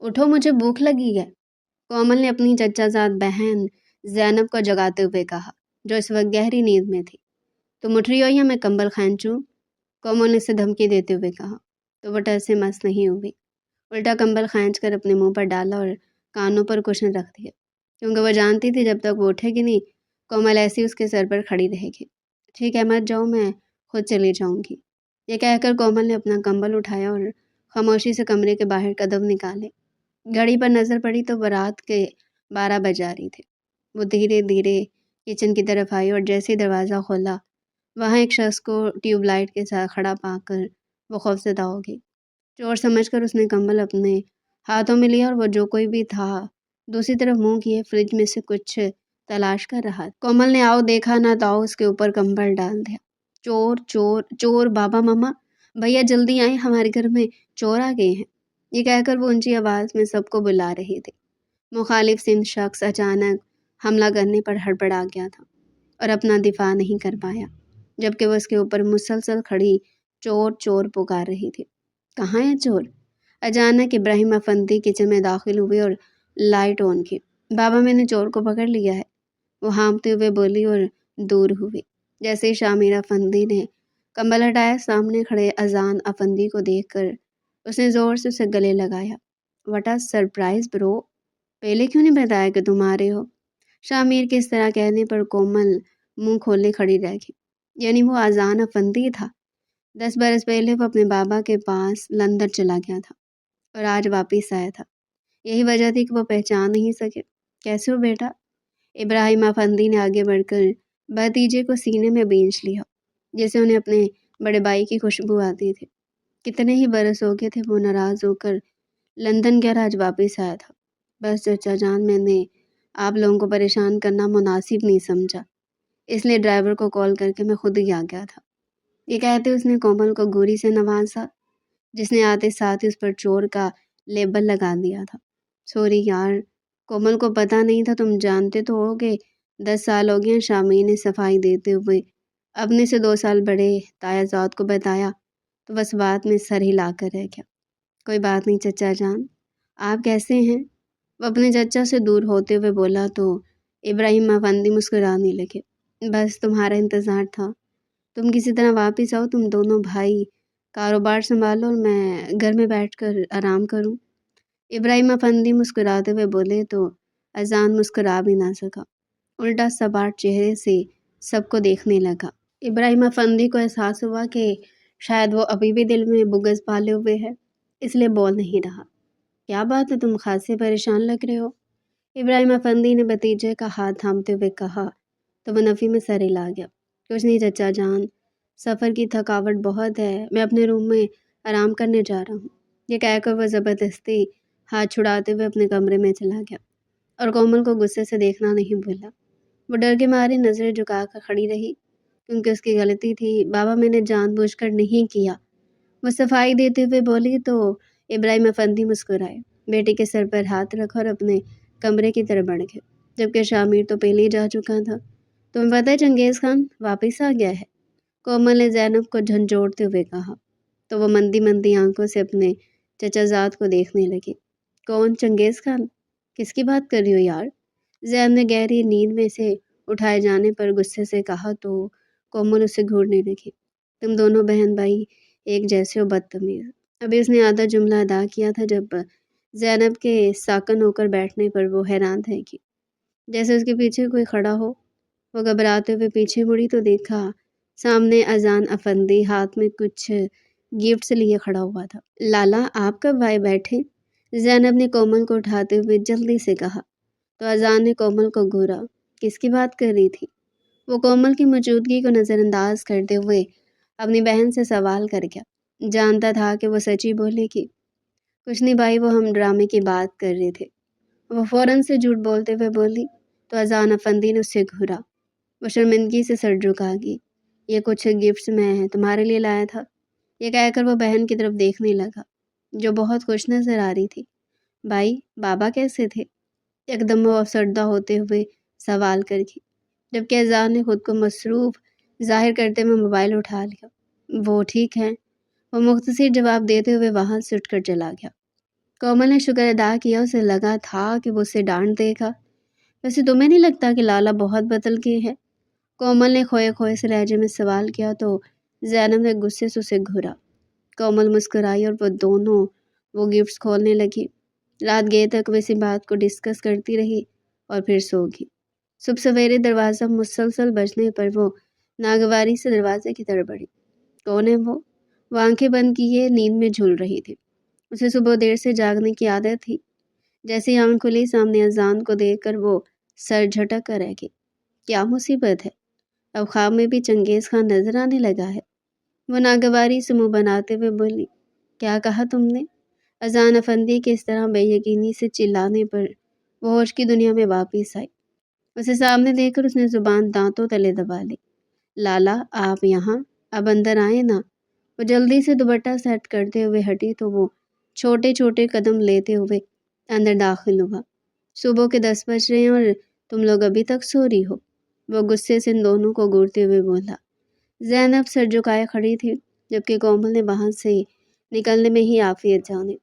اٹھو مجھے بھوک لگی ہے، کومل نے اپنی چچا زاد بہن زینب کو جگاتے ہوئے کہا، جو اس وقت گہری نیند میں تھی۔ تم اٹھ رہی ہو یا میں کمبل کھینچوں؟ کومل نے اسے دھمکی دیتے ہوئے کہا، تو وہ ٹس سے مس نہیں ہوئی، الٹا کمبل کھینچ کر اپنے منہ پر ڈالا اور کانوں پر کشن رکھ دیا، کیونکہ وہ جانتی تھی جب تک وہ اٹھے گی نہیں کومل ایسی اس کے سر پر کھڑی رہے گی۔ ٹھیک ہے مت جاؤ، میں خود چلی جاؤں گی، یہ کہہ کر کومل نے اپنا کمبل اٹھایا اور خاموشی سے کمرے کے باہر قدم نکالے۔ گھڑی پر نظر پڑی تو وہ رات کے 12 بج آ رہی تھے۔ وہ دھیرے دھیرے کچن کی طرف آئی اور جیسے ہی دروازہ کھولا وہاں ایک شخص کو ٹیوب لائٹ کے ساتھ کھڑا پا کر وہ خوفزدہ ہو گئی۔ چور سمجھ کر اس نے کمبل اپنے ہاتھوں میں لیا اور وہ جو کوئی بھی تھا دوسری طرف منہ کیے فریج میں سے کچھ تلاش کر رہا۔ کومل نے آؤ دیکھا نہ تاؤ اس کے اوپر کمبل ڈال دیا۔ چور چور چور، بابا ماما بھیا جلدی آئیں، ہمارے گھر میں چور آ گئے ہیں، یہ کہہ کر وہ اونچی آواز میں سب کو بلا رہی تھی۔ مخالف سمت شخص اچانک حملہ کرنے پر ہڑبڑا گیا تھا اور اپنا دفاع نہیں کر پایا، جبکہ وہ اس کے اوپر مسلسل کھڑی چور چور پکار رہی تھی۔ کہاں ہے چور؟ اچانک ابراہیم افندی کچن میں داخل ہوئے اور لائٹ آن کی۔ بابا میں نے چور کو پکڑ لیا ہے، وہ ہانپتے ہوئے بولی اور دور ہوئی۔ جیسے ہی شامر افندی نے کمبل ہٹایا، سامنے کھڑے اذان افندی کو دیکھ کر اس نے زور سے اسے گلے لگایا۔ واٹ اے سرپرائز برو، پہلے کیوں نہیں بتایا کہ تم آ رہے ہو؟ شامر کے اس طرح کہنے پر کومل منہ کھولے کھڑی رہ گئی، یعنی وہ اذان افندی تھا۔ 10 برس پہلے وہ اپنے بابا کے پاس لندن چلا گیا تھا اور آج واپس آیا تھا، یہی وجہ تھی کہ وہ پہچان نہیں سکے۔ کیسے ہو بیٹا؟ ابراہیم افندی نے آگے بڑھ کر بھتیجے کو سینے میں بینچ لیا، جیسے انہیں اپنے بڑے بھائی کی خوشبو آتی تھی۔ کتنے ہی برس ہو گئے تھے وہ ناراض ہو کر لندن گیا، آج واپس آیا تھا۔ بس چچا جان، میں نے آپ لوگوں کو پریشان کرنا مناسب نہیں سمجھا، اس لیے ڈرائیور کو کال کر کے میں خود ہی آ گیا تھا۔ یہ کہتے اس نے کومل کو گوری سے نوازا، جس نے آتے ساتھ ہی اس پر چور کا لیبل لگا دیا تھا۔ سوری یار، کومل کو پتہ نہیں تھا، تم جانتے تو ہو گے 10 سال ہو گئے۔ شامی نے صفائی دیتے ہوئے اپنے سے 2 سال بڑے تایا زاد کو بتایا تو بس بات میں سر ہلا کر رہ گیا۔ کوئی بات نہیں چچا جان، آپ کیسے ہیں؟ وہ اپنے چچا سے دور ہوتے ہوئے بولا تو ابراہیم افندی مسکرانے لگے۔ بس تمہارا انتظار تھا، تم کسی طرح واپس آؤ، تم دونوں بھائی کاروبار سنبھالو اور میں گھر میں بیٹھ کر آرام کروں۔ ابراہیم افندی مسکراتے ہوئے بولے تو اذان مسکرا بھی نہ سکا، الٹا سپاٹ چہرے سے سب کو دیکھنے لگا۔ ابراہیم افندی کو احساس ہوا کہ شاید وہ ابھی بھی دل میں بغض پالے ہوئے ہے، اس لیے بول نہیں رہا۔ کیا بات ہے، تم خاصے پریشان لگ رہے ہو؟ ابراہیم افندی نے بھتیجے کا ہاتھ تھامتے ہوئے کہا تو وہ نفی میں سر ہلا گیا۔ کچھ نہیں چچا جان، سفر کی تھکاوٹ بہت ہے، میں اپنے روم میں آرام کرنے جا رہا ہوں، یہ کہہ کر وہ زبردستی ہاتھ چھڑاتے ہوئے اپنے کمرے میں چلا گیا اور کومل کو غصے سے دیکھنا نہیں بھولا۔ وہ ڈر کے مارے نظریں جھکا کر کھڑی رہی، کیونکہ اس کی غلطی تھی، بابا میں نے جان بوجھ کر نہیں کیا، وہ صفائی دیتے ہوئے بولی تو ابراہیم افندی مسکرائے، بیٹے کے سر پر ہاتھ رکھا اور اپنے کمرے کی طرف بڑھ گئے، جبکہ شامر تو پہلے ہی جا چکا تھا۔ تمہیں پتہ ہے چنگیز خان واپس آ گیا ہے، کومل نے زینب کو جھنجھوڑتے ہوئے کہا تو وہ مندی مندی آنکھوں سے اپنے چچا زاد کو دیکھنے لگی۔ کون چنگیز خان؟ کس کی بات کر رہی ہو یار؟ زینب نے گہری نیند میں سے اٹھائے جانے پر غصے سے کہا تو کومل اسے گھورنے لگی۔ تم دونوں بہن بھائی ایک جیسے ہو، بدتمیز۔ ابھی اس نے آدھا جملہ ادا کیا تھا جب زینب کے ساکن ہو کر بیٹھنے پر وہ حیران رہ گئی، جیسے اس کے پیچھے کوئی کھڑا ہو۔ وہ گھبراتے ہوئے پیچھے مڑی تو دیکھا سامنے اذان افندی ہاتھ میں کچھ گفٹس لیے کھڑا ہوا تھا۔ لالا آپ کب آئے بیٹھے؟ زینب نے کومل کو اٹھاتے ہوئے جلدی سے کہا تو اذان نے کومل کو گھورا۔ کس کی بات کر رہی تھی؟ وہ کومل کی موجودگی کو نظر انداز کرتے ہوئے اپنی بہن سے سوال کر گیا، جانتا تھا کہ وہ سچ ہی بولے گی۔ کچھ نہیں بھائی، وہ ہم ڈرامے کی بات کر رہے تھے، وہ فوراً سے جھوٹ بولتے ہوئے بولی تو اذان افندی نے اسے گھورا۔ وہ شرمندگی سے سر جھکا گئی۔ یہ کچھ گفٹس میں تمہارے لیے لایا تھا، یہ کہہ کر وہ بہن کی طرف دیکھنے لگا جو بہت خوش نظر آ رہی تھی۔ بھائی بابا کیسے تھے؟ ایک دم وہ افسردہ ہوتے ہوئے سوال کر گئی، جبکہ اذان نے خود کو مصروف ظاہر کرتے ہوئے موبائل اٹھا لیا۔ وہ ٹھیک ہے، وہ مختصر جواب دیتے ہوئے وہاں سے اٹھ کر چلا گیا۔ کومل نے شکر ادا کیا، اسے لگا تھا کہ وہ اسے ڈانٹ دے گا۔ ویسے تمہیں نہیں لگتا کہ لالا بہت بدل گئی ہے؟ کومل نے کھوئے کھوئے سے لہجے میں سوال کیا تو زینب نے غصے سے اسے گھورا۔ کومل مسکرائی اور وہ دونوں گفٹس کھولنے لگی۔ رات گئے تک وہ اسی بات کو ڈسکس کرتی رہی اور پھر سو گئی۔ صبح سویرے دروازہ مسلسل بجنے پر وہ ناگواری سے دروازے کی طرف بڑھی۔ کون ہے وہ آنکھیں بند کیے نیند میں جھول رہی تھی۔ اسے صبح دیر سے جاگنے کی عادت تھی۔ جیسے ہی آنکھ کھلی سامنے اذان کو دیکھ کر وہ سر جھٹک کر رہ گئی۔ کیا مصیبت ہے؟ اب خواب میں بھی چنگیز خان نظر آنے لگا ہے؟ وہ ناگواری سے منہ بناتے ہوئے بولی، کیا کہا تم نے؟ اذان افندی کے اس طرح بے یقینی سے چلانے پر وہ ہوش کی دنیا میں واپس آئی۔ اسے سامنے دیکھ کر اس نے زبان دانتوں تلے دبا لی۔ لالا آپ یہاں، اب اندر آئے نا۔ وہ جلدی سے دوپٹہ سیٹ کرتے ہوئے ہٹی تو وہ چھوٹے چھوٹے قدم لیتے ہوئے اندر داخل ہوا۔ صبح کے 10 بج رہے ہیں اور تم لوگ ابھی تک سو رہی ہو؟ وہ غصے سے ان دونوں کو گھورتے ہوئے بولا۔ زینب سر جھکائے کھڑی تھی جبکہ کومل نے وہاں سے نکلنے میں ہی عافیت جانے۔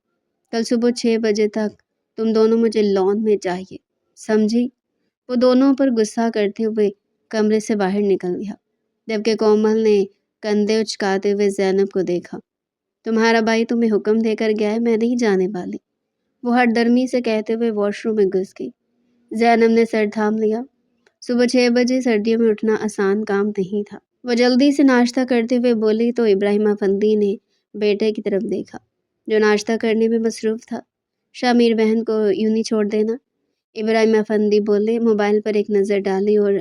کل صبح 6 بجے تک تم دونوں مجھے لان میں چاہیے، سمجھی؟ وہ دونوں پر غصہ کرتے ہوئے کمرے سے باہر نکل گیا جبکہ کومل نے کندھے اچکاتے ہوئے زینب کو دیکھا۔ تمہارا بھائی تمہیں حکم دے کر گیا ہے، میں نہیں جانے والی، وہ ہر درمی سے کہتے ہوئے واش روم میں گھس گئی۔ زینب نے سر تھام لیا۔ صبح 6 بجے سردیوں میں اٹھنا آسان کام نہیں تھا۔ وہ جلدی سے ناشتہ کرتے ہوئے بولی تو ابراہیم افندی نے بیٹے کی طرف دیکھا جو ناشتہ کرنے میں مصروف تھا۔ شامیر بہن کو یوں نہیں چھوڑ دینا، ابراہیم افندی بولے، موبائل پر ایک نظر ڈالی اور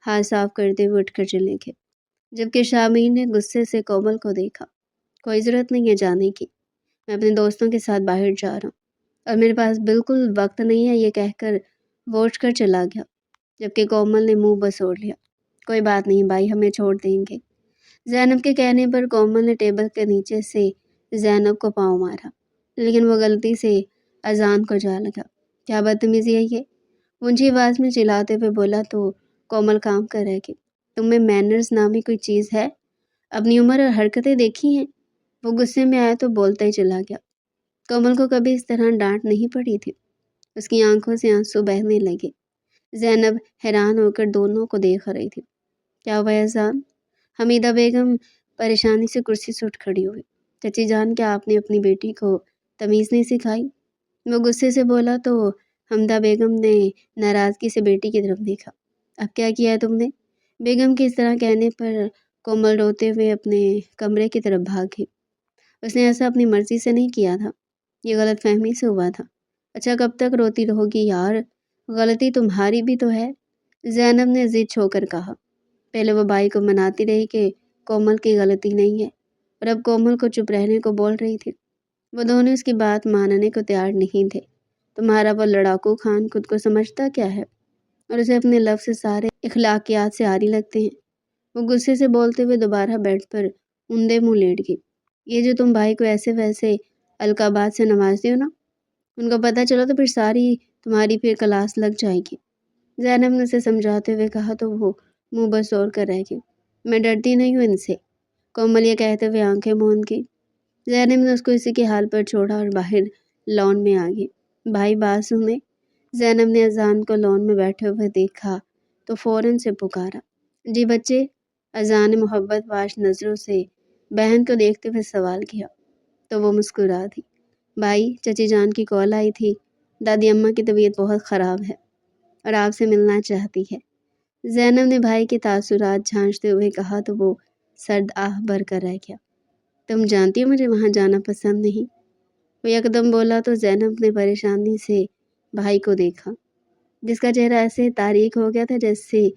ہاتھ صاف کرتے ہوئے اٹھ کر چلے گئے جبکہ شامیر نے غصے سے کومل کو دیکھا۔ کوئی ضرورت نہیں ہے جانے کی، میں اپنے دوستوں کے ساتھ باہر جا رہا ہوں اور میرے پاس بالکل وقت نہیں ہے، یہ کہہ کر وہ اٹھ کر چلا گیا جبکہ کومل نے منہ بسوڑ لیا۔ کوئی بات نہیں بھائی، ہمیں چھوڑ دیں گے۔ زینب کے کہنے پر کومل نے ٹیبل کے نیچے سے زینب کو پاؤں مارا لیکن وہ غلطی سے اذان کو جا لگا۔ کیا بدتمیزی ہے یہ؟ اونچی آواز میں چلاتے ہوئے بولا تو کومل کام کر رہ گئی۔ تم میں مینرز نامی کوئی چیز ہے؟ اپنی عمر اور حرکتیں دیکھی ہیں؟ وہ غصے میں آیا تو بولتا ہی چلا گیا۔ کومل کو کبھی اس طرح ڈانٹ نہیں پڑی تھی۔ اس کی آنکھوں سے آنسو بہنے لگے۔ زینب حیران ہو کر دونوں کو دیکھ رہی تھی۔ کیا ہوا اذان؟ حمیدہ بیگم پریشانی سے کرسی سے اٹھ کھڑی ہوئی۔ چچی جان، کیا آپ نے اپنی بیٹی کو تمیز نہیں سکھائی؟ وہ غصے سے بولا تو حمیدہ بیگم نے ناراضگی سے بیٹی کی طرف دیکھا۔ اب کیا کیا ہے تم نے؟ بیگم کے اس طرح کہنے پر کومل روتے ہوئے اپنے کمرے کی طرف بھاگ گئی۔ اس نے ایسا اپنی مرضی سے نہیں کیا تھا، یہ غلط فہمی سے ہوا تھا۔ اچھا کب تک روتی رہو گی یار؟ غلطی تمہاری بھی تو ہے، زینب نے ضد چھو کر کہا۔ پہلے وہ بھائی کو مناتی رہی کہ کومل کی غلطی نہیں ہے اور اب کومل کو چپ رہنے کو بول رہی تھی۔ وہ دونوں اس کی بات ماننے کو تیار نہیں تھے۔ تمہارا وہ لڑاکو خان خود کو سمجھتا کیا ہے اور اسے اپنے لفظ سے سارے اخلاقیات سے عاری لگتے ہیں۔ وہ غصے سے بولتے ہوئے دوبارہ بیڈ پر اوندے منہ لیٹ گئی۔ یہ جو تم بھائی کو ایسے ویسے القابات سے نوازتے ہو نا، ان کو پتہ چلا تو پھر ساری تمہاری پھر کلاس لگ جائے گی۔ زینب نے اسے سمجھاتے ہوئے کہا تو وہ منہ بسور کر رہ گئی۔ میں ڈرتی نہیں ہوں ان سے، کومل یہ کہتے ہوئے آنکھیں موند گئی۔ زینب نے اس کو اسی کے حال پر چھوڑا اور باہر لان میں آ گئی۔ بھائی بات سنے؟ زینب نے اذان کو لان میں بیٹھے ہوئے دیکھا تو فوراً سے پکارا۔ جی بچے؟ اذان نے محبت باش نظروں سے بہن کو دیکھتے ہوئے سوال کیا تو وہ مسکرا دی۔ بھائی، چچی جان کی کال آئی تھی، دادی اماں کی طبیعت بہت خراب ہے اور آپ سے ملنا چاہتی ہے۔ زینب نے بھائی کے تاثرات جھانچتے ہوئے کہا تو وہ سرد آہ بھر کر رہ گیا۔ تم جانتی ہو مجھے وہاں جانا پسند نہیں، وہ یکدم بولا تو زینب نے پریشانی سے بھائی کو دیکھا جس کا چہرہ ایسے تاریک ہو گیا تھا جیسے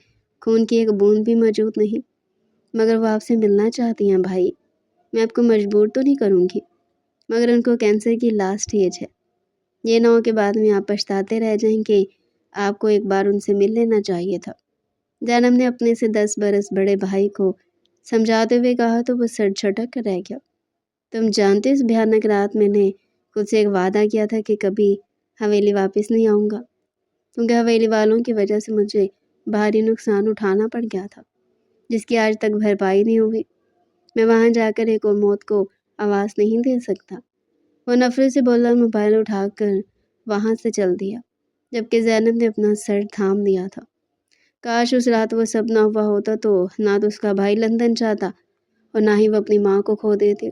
خون کی ایک بوند بھی موجود نہیں۔ مگر وہ آپ سے ملنا چاہتی ہیں بھائی، میں آپ کو مجبور تو نہیں کروں گی، مگر ان کو کینسر کی لاسٹ ایج ہے، یہ نہ ہو کہ بعد میں آپ پچھتاتے رہ جائیں کہ آپ کو ایک بار ان سے مل لینا چاہیے تھا۔ زینب نے اپنے سے 10 برس بڑے بھائی کو سمجھاتے ہوئے کہا تو وہ سر جھٹک کر رہ گیا۔ تم جانتے اس بھیانک رات میں نے خود سے ایک وعدہ کیا تھا کہ کبھی حویلی واپس نہیں آؤں گا، کیونکہ حویلی والوں کی وجہ سے مجھے بھاری نقصان اٹھانا پڑ گیا تھا جس کی آج تک بھرپائی نہیں ہوئی۔ میں وہاں جا کر ایک اور موت کو آواز نہیں دے سکتا۔ وہ نفرت سے بولا اور موبائل اٹھا کر وہاں سے چل دیا، جبکہ زینب نے اپنا سر تھام لیا تھا۔ کاش اس رات وہ سب نہ ہوا ہوتا تو نہ تو اس کا بھائی لندن جاتا اور نہ ہی وہ اپنی ماں کو کھو دیتے۔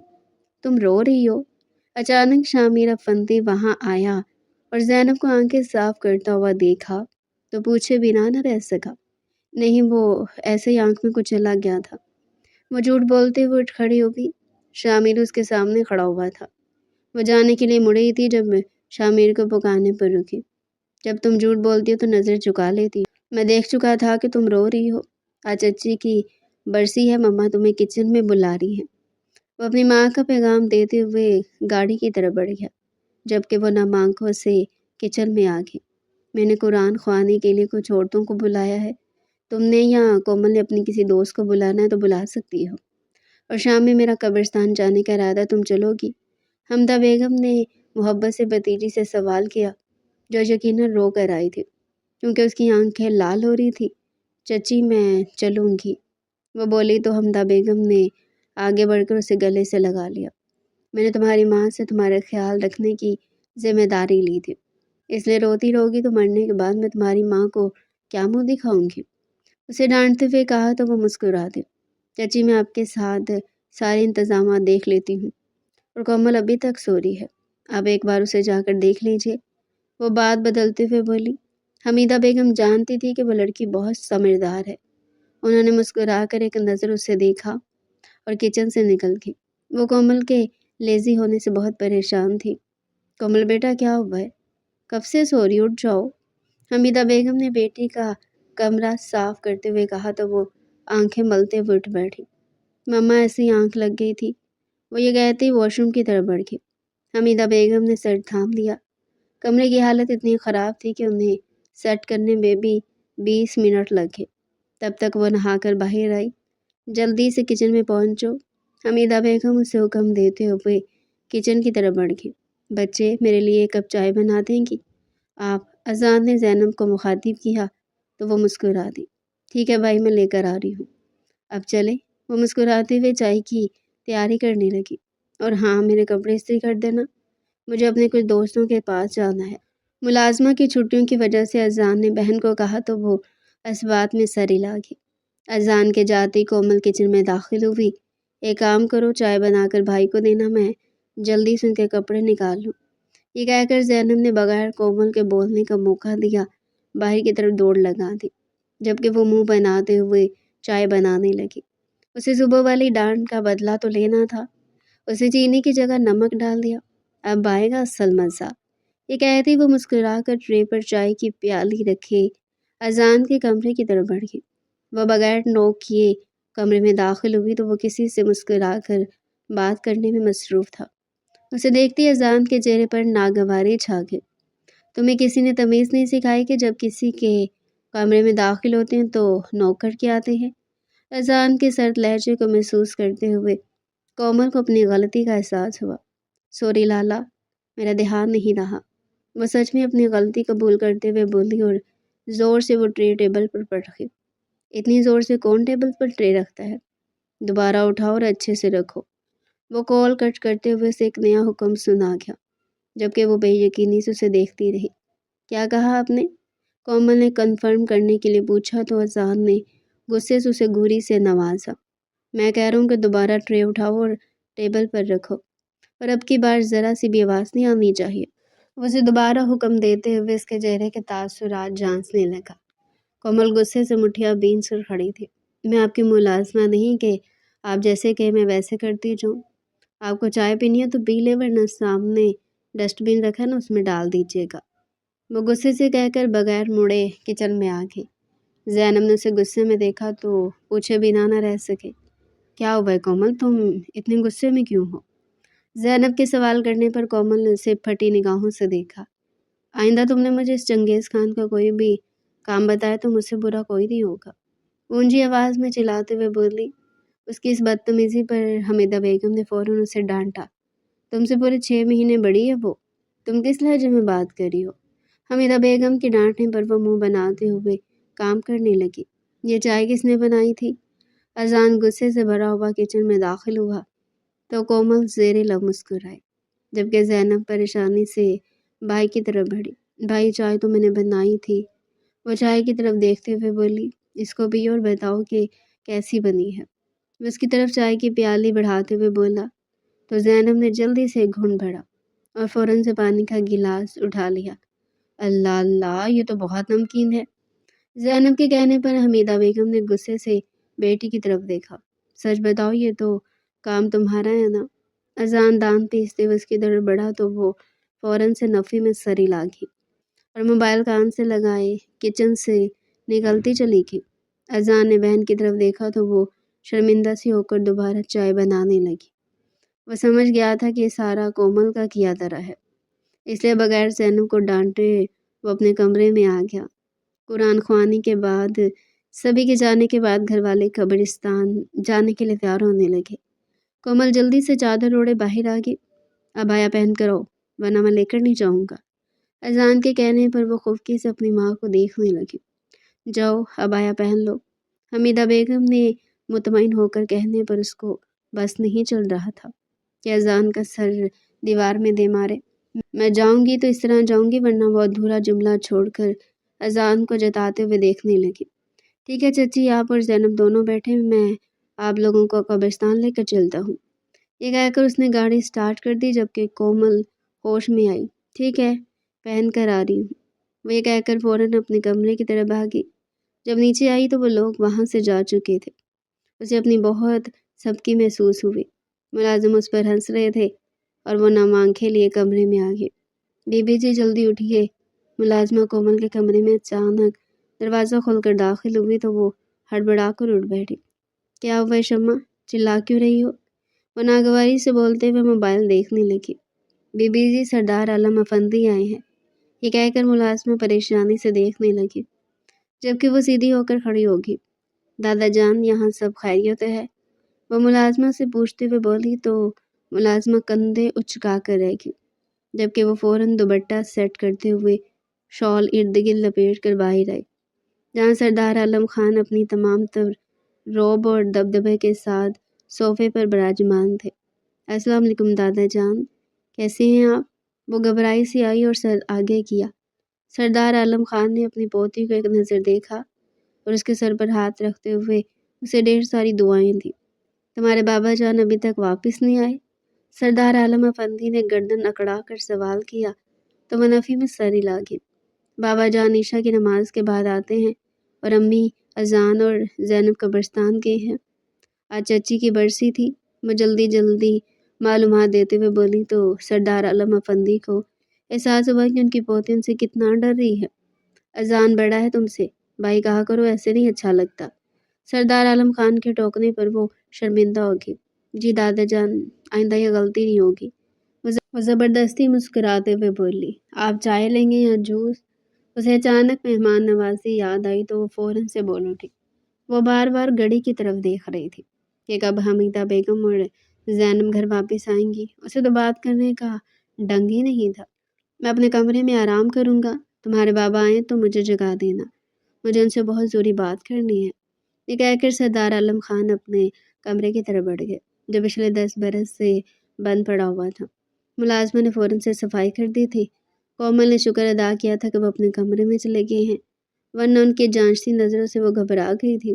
تم رو رہی ہو؟ اچانک شامر افندی وہاں آیا اور زینب کو آنکھیں صاف کرتا ہوا دیکھا تو پوچھے بنا نہ رہ سکا۔ نہیں، وہ ایسے ہی آنکھ میں کچھ چلا گیا تھا۔ وہ جھوٹ بولتے ہوئے اٹھ کھڑی ہو گئی۔ شامر اس کے سامنے کھڑا ہوا تھا۔ وہ جانے کے لیے مڑی تھی جب میں شامر کو پکارنے پر رکی۔ جب تم جھوٹ بولتی ہو تو نظر جھکا لیتی ہو۔ میں دیکھ چکا تھا کہ تم رو رہی ہو۔ آج چچی کی برسی ہے، مما تمہیں کچن میں بلا رہی ہیں۔ وہ اپنی ماں کا پیغام دیتے ہوئے گاڑی کی طرف بڑھ گیا، جبکہ وہ نم آنکھوں سے کچن میں آ گئی۔ میں نے قرآن خوانے کے لیے کچھ عورتوں کو بلایا ہے، تم نے یا کومل نے اپنی کسی دوست کو بلانا ہے تو بلا سکتی ہو، اور شام میں میرا قبرستان جانے کا ارادہ تم چلو گی؟ حمدہ بیگم نے محبت سے بھتیجی سے سوال کیا، جو یقیناً رو کر آئی تھی کیونکہ اس کی آنکھیں لال ہو رہی تھی۔ چچی میں چلوں گی، وہ بولی تو حمدہ بیگم نے آگے بڑھ کر اسے گلے سے لگا لیا۔ میں نے تمہاری ماں سے تمہارا خیال رکھنے کی ذمہ داری لی تھی، اس لیے روتی رہوگی تو مرنے کے بعد میں تمہاری ماں کو کیا منہ دکھاؤں گی؟ اسے ڈانٹتے ہوئے کہا تو وہ مسکرا دی۔ چچی میں آپ کے ساتھ سارے انتظامات دیکھ لیتی ہوں، اور کومل ابھی تک سو رہی ہے، آپ ایک بار اسے جا کر دیکھ لیجیے۔ وہ بات بدلتے ہوئے بولی۔ حمیدہ بیگم جانتی تھی کہ وہ لڑکی بہت سمجھدار ہے۔ انہوں نے مسکرا کر ایک نظر اسے دیکھا اور کچن سے نکل گئی۔ وہ کومل کے لیزی ہونے سے بہت پریشان تھی۔ کومل بیٹا کیا ہوا ہے؟ کب سے سو رہی؟ اٹھ جاؤ۔ حمیدہ بیگم نے بیٹی کا کمرہ صاف کرتے ہوئے کہا تو وہ آنکھیں ملتے ہوئے اٹھ بیٹھی۔ مما ایسی آنکھ لگ گئی تھی، وہ یہ کہتے ہی واش روم کی طرف بڑھ گئی۔ حمیدہ بیگم نے سر تھام لیا۔ کمرے کی حالت اتنی خراب تھی کہ انہیں سیٹ کرنے میں بھی 20 منٹ لگ گئے۔ تب تک وہ نہا کر باہر آئی۔ جلدی سے کچن میں پہنچو، حمیدہ بیگم اسے حکم دیتے ہوئے کچن کی طرف بڑھ گئی۔ بچے میرے لیے ایک کپ چائے بنا دیں گی آپ؟ اذان نے زینب کو مخاطب کیا تو وہ مسکرا دی۔ ٹھیک ہے بھائی، میں لے کر آ رہی ہوں۔ اب چلے؟ وہ مسکراتے ہوئے چائے کی تیاری کرنے لگی۔ اور ہاں، میرے کپڑے استری کر دینا، مجھے اپنے کچھ دوستوں کے پاس جانا ہے۔ ملازمہ کی چھٹیوں کی وجہ سے اذان نے بہن کو کہا تو وہ اس بات میں سر ہلا گئی۔ اذان کے جاتے ہی کومل کچن میں داخل ہوئی۔ ایک کام کرو، چائے بنا کر بھائی کو دینا، میں جلدی سے ان کے کپڑے نکال لوں۔ یہ کہہ کر زینب نے بغیر کومل کے بولنے کا موقع دیا باہر کی طرف دوڑ لگا دی، جبکہ وہ منہ بناتے ہوئے چائے بنانے لگی۔ اسے صبح والی ڈانٹ کا بدلہ تو لینا تھا۔ اسے چینی کی جگہ نمک ڈال دیا، اب آئے گا اصل مزہ۔ یہ کہتی وہ مسکرا کر ٹرے پر چائے کی پیالی رکھے اذان کے کمرے کی طرف بڑھ گئی۔ وہ بغیر نوک کیے کمرے میں داخل ہوئی تو وہ کسی سے مسکرا کر بات کرنے میں مصروف تھا۔ اسے دیکھتی اذان کے چہرے پر ناگواری چھا گئی۔ تمہیں کسی نے تمیز نہیں سکھائی کہ جب کسی کے کمرے میں داخل ہوتے ہیں تو نوک کر کے آتے ہیں؟ اذان کے سرد لہجے کو محسوس کرتے ہوئے کومل کو اپنی غلطی کا احساس ہوا۔ سوری لالا، میرا دھیان نہیں رہا، وہ سچ میں اپنی غلطی قبول کرتے ہوئے بولی اور زور سے وہ ٹرے ٹیبل پر رکھی۔ اتنی زور سے کون ٹیبل پر ٹرے رکھتا ہے؟ دوبارہ اٹھاؤ اور اچھے سے رکھو۔ وہ کال کٹ کرتے ہوئے اسے ایک نیا حکم سنا گیا، جبکہ وہ بے یقینی سے اسے دیکھتی رہی۔ کیا کہا آپ نے؟ کومل نے کنفرم کرنے کے لیے پوچھا تو اذان نے غصے سے اسے گھوری سے نوازا۔ میں کہہ رہا ہوں کہ دوبارہ ٹرے اٹھاؤ اور ٹیبل پر رکھو، اور اب کی بار ذرا سی بھی آواز نہیں آنی چاہیے۔ وہ اسے دوبارہ حکم دیتے ہوئے اس کے چہرے کے تاثرات جانچنے لگا۔ کومل غصے سے مٹھیاں بھینچ کر کھڑی تھی۔ میں آپ کی ملازمہ نہیں کہ آپ جیسے کہ میں ویسے کرتی جاؤں۔ آپ کو چائے پینی ہے تو پی لے، ورنہ سامنے ڈسٹ بن رکھا نا، اس میں ڈال دیجیے گا۔ وہ غصے سے کہہ کر بغیر مڑے کچن میں آ گئی۔ زینب نے اسے غصے میں دیکھا تو پوچھے بنا نہ رہ سکے، کیا ہوا ہے کومل، تم اتنے غصے میں کیوں ہو؟ زینب کے سوال کرنے پر کومل نے اسے پھٹی نگاہوں سے دیکھا۔ آئندہ تم نے مجھے اس چنگیز خان کا کوئی بھی کام بتایا تو مجھ سے برا کوئی نہیں ہوگا، اونچی آواز میں چلاتے ہوئے بولی۔ اس کی اس بدتمیزی پر حمیدہ بیگم نے فوراً اسے ڈانٹا۔ تم سے پورے 6 مہینے بڑی ہے وہ، تم کس لہجے میں بات کر رہی ہو؟ حمیدہ بیگم کی ڈانٹنے پر وہ منہ بناتے ہوئے کام کرنے لگی۔ یہ چائے کس نے بنائی تھی؟ اذان غصے سے بھرا ہوا کچن میں داخل ہوا تو کومل زیر لب مسکرائی۔ جبکہ زینب پریشانی سے بھائی کی طرف بڑھی۔ بھائی چائے تو میں نے بنائی تھی، وہ چائے کی طرف دیکھتے ہوئے بولی، اس کو بھی اور بتاؤ کہ کیسی بنی ہے۔ وہ اس کی طرف چائے کی پیالی بڑھاتے ہوئے بولا تو زینب نے جلدی سے ایک گھونٹ بھرا اور فوراً سے پانی کا گلاس اٹھا لیا۔ اللہ اللہ، یہ تو بہت نمکین ہے۔ زینب کے کہنے پر حمیدہ بیگم نے غصے سے بیٹی کی طرف دیکھا۔ سچ بتاؤ، یہ تو کام تمہارا ہے نا؟ اذان دان پیستے ہوئے اس کی طرف بڑھا تو وہ فوراً سے نفی میں سری لاگی اور موبائل کان سے لگائے کچن سے نکلتی چلی گئی۔ اذان نے بہن کی طرف دیکھا تو وہ شرمندہ سی ہو کر دوبارہ چائے بنانے لگی۔ وہ سمجھ گیا تھا کہ یہ سارا کومل کا کیا طرح ہے، اس لیے بغیر زینب کو ڈانٹے وہ اپنے کمرے میں آ گیا۔ قرآن خوانی کے بعد سبھی کے جانے کے بعد گھر والے قبرستان جانے کے لیے تیار ہونے لگے۔ کومل جلدی سے چادر اوڑھے باہر آ گئی۔ اب آیا پہن کر آؤ ورنہ میں لے کر نہیں جاؤں گا۔ اذان کے کہنے پر وہ خفکی سے اپنی ماں کو دیکھنے لگی۔ جاؤ اب آیا پہن لو۔ حمیدہ بیگم نے مطمئن ہو کر کہنے پر اس کو بس نہیں چل رہا تھا کہ اذان کا سر دیوار میں دے مارے۔ میں جاؤں گی تو اس طرح جاؤں گی، ورنہ وہ ادھورا جملہ چھوڑ کر اذان کو جتاتے ہوئے دیکھنے لگی۔ ٹھیک ہے چچی، آپ اور زینب دونوں بیٹھے، میں آپ لوگوں کو قبرستان لے کر چلتا ہوں۔ یہ کہہ کر اس نے گاڑی سٹارٹ کر دی، جبکہ کومل ہوش میں آئی۔ ٹھیک ہے، پہن کر آ رہی ہوں۔ وہ یہ کہہ کر فوراً اپنے کمرے کی طرف بھاگی۔ جب نیچے آئی تو وہ لوگ وہاں سے جا چکے تھے۔ اسے اپنی بہت سبکی محسوس ہوئی۔ ملازم اس پر ہنس رہے تھے اور وہ نم آنکھیں لیے کمرے میں آ گئے۔ بی بی جی جلدی اٹھیے۔ ملازمہ کومل کے کمرے میں اچانک دروازہ کھول کر داخل ہوئی تو وہ ہڑبڑا کر اٹھ بیٹھی۔ کیا ہوا شمع، چلا کیوں رہی ہو؟ وہ ناگواری سے بولتے ہوئے موبائل دیکھنے لگی۔ بی بی جی، سردار عالم افندی آئے ہیں، یہ کہہ کر ملازمہ پریشانی سے دیکھنے لگی، جبکہ وہ سیدھی ہو کر کھڑی ہوگی۔ دادا جان، یہاں سب خیریت ہے؟ وہ ملازمہ سے پوچھتے ہوئے بولی تو ملازمہ کندھے اچکا کر رہ گئی، جبکہ وہ فوراً دوپٹہ سیٹ کرتے ہوئے شال ارد گرد لپیٹ کر باہر آئی، جہاں سردار عالم خان اپنی تمام تر روب اور دبدبے کے ساتھ صوفے پر براجمان تھے۔ السلام علیکم دادا جان، کیسے ہیں آپ؟ وہ گھبرائی سی آئی اور سر آگے کیا۔ سردار عالم خان نے اپنی پوتی کو ایک نظر دیکھا اور اس کے سر پر ہاتھ رکھتے ہوئے اسے ڈھیر ساری دعائیں دیں۔ تمہارے بابا جان ابھی تک واپس نہیں آئے؟ سردار عالم افندی نے گردن اکڑا کر سوال کیا تو وہ نفی میں سر ہلا گئی۔ بابا جان عشاء کی نماز کے بعد آتے ہیں اور امی اذان اور زینب قبرستان گئے ہیں۔ آج چچی کی برسی تھی، وہ جلدی معلومات دیتے ہوئے بولی تو سردار عالم افندی کو احساس ہوا کہ ان کی پوتی ان سے کتنا ڈر رہی ہے۔ اذان بڑا ہے تم سے، بھائی کہا کرو، ایسے نہیں اچھا لگتا۔ سردار عالم خان کے ٹوکنے پر وہ شرمندہ ہو گئی۔ جی دادا جان، آئندہ یہ غلطی نہیں ہوگی۔ وہ زبردستی مسکراتے ہوئے بولی، آپ چائے لیں گے یا جوس؟ اسے اچانک مہمان نوازی یاد آئی تو وہ فوراً سے بول اٹھی۔ وہ بار بار گھڑی کی طرف دیکھ رہی تھی کہ کب حمیدہ بیگم اور زینب گھر واپس آئیں گی۔ اسے تو بات کرنے کا ڈنگ ہی نہیں تھا۔ میں اپنے کمرے میں آرام کروں گا، تمہارے بابا آئیں تو مجھے جگا دینا، مجھے ان سے بہت ضروری بات کرنی ہے۔ یہ کہہ کر سردار عالم خان اپنے کمرے کی طرف بڑھ گئے، جو پچھلے 10 برس سے بند پڑا ہوا تھا۔ ملازمہ نے فوراً سے صفائی کر دی تھی۔ کومل نے شکر ادا کیا تھا کہ وہ اپنے کمرے میں چلے گئے ہیں، ورنہ ان کی جانچتی نظروں سے وہ گھبرا گئی تھی۔